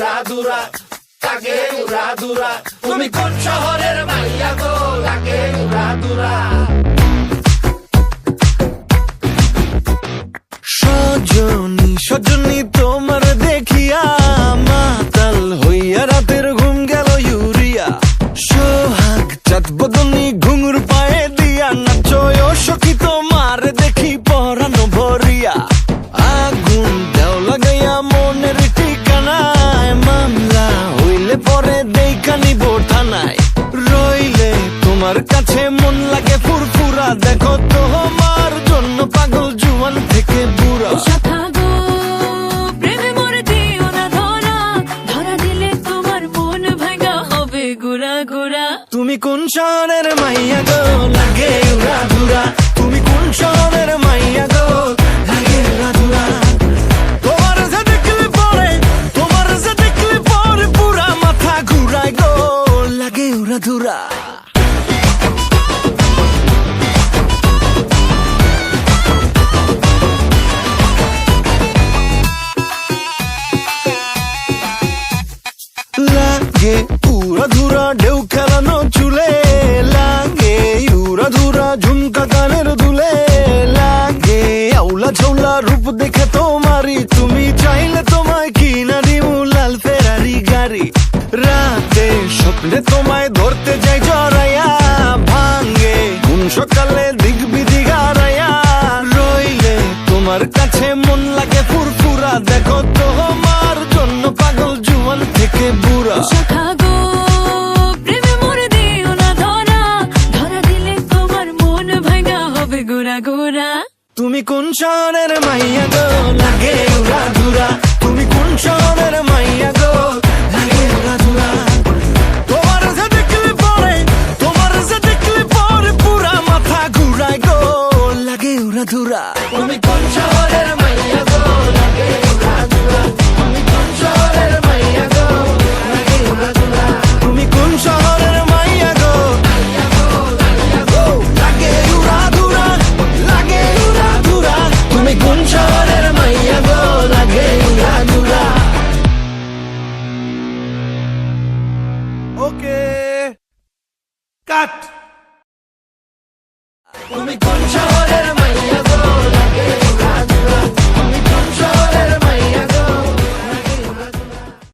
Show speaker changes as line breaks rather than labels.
উড়াদুরা লাগে উড়াদুরা তুমি কোন শহরের মাইয়া গো লাগে উড়াদুরা
সজনী সজনী তোমার দেখিয়া মাতাল হইয়া রাতের ঘুম গেল ইউরিয়া সোহাগ চাঁদ বদনী ঘুঙুর পায়ে দিয়া নাচয় সখী তোমার দেখি পরানো ভরিয়া আগুন দেও লাগাইয়া মনের ঠিকানায় মামলা হইলে পরে দেখা নিব থানায় রইলে তোমার কাছে মন লাগে ফুরফুরা দেখো তোমার জন্য পাগল জুয়ান থেকে বুড়া তুমি কোন শহরের মাইয়া গো লাগে উড়াদুরা তুমি কোন শহরের মাইয়া গো লাগে উড়াদুরা তোমার যে দেখলে পরে পুরা মাথা ঘুরায় গো লাগে উড়াদুরা লাগে উড়াধুরা ঢেউ খেলানো চুলে লাগে উড়াধুরা ঝুমকা গানের দুলে লাগে আউলা ঝৌলা রূপ দেখে তোমারি তুমি চাইলে তোমায় কিনা দিমু লাল ফেরারি গাড়ি রাতে স্বপ্নে তোমায় ধরতে যাই জড়াইয়া ভাঙ্গে কোন সকালে দিক বিদিক হারাইয়া রইলে তোমার কাছে মন লাগে ফুরফুরা দেখো তোমার জন্য পাগল জুয়ান থেকে বুড়া তুমি কোন শহরের মাইয়া গো লাগে উড়াদুরা তুমি কোন শহরের মাইয়া গো লাগে উড়াদুরা তোমার যে দেখলে পরে পুরা মাথা ঘুরায় গো লাগে উড়াদুরা
তুমি কোন শহরের মাইয়া গো লাগে উড়াদুরা তুমি কোন শহরের মাইয়া গো লাগে উড়াদুরা
তুমি কোন শহরের মাইয়া গো
লাগে উড়াদুরা লাগে উড়াদুরা তুমি কোন শহরের মাইয়া গো লাগে উড়াদুরা
ওকে কাট
তুমি কোন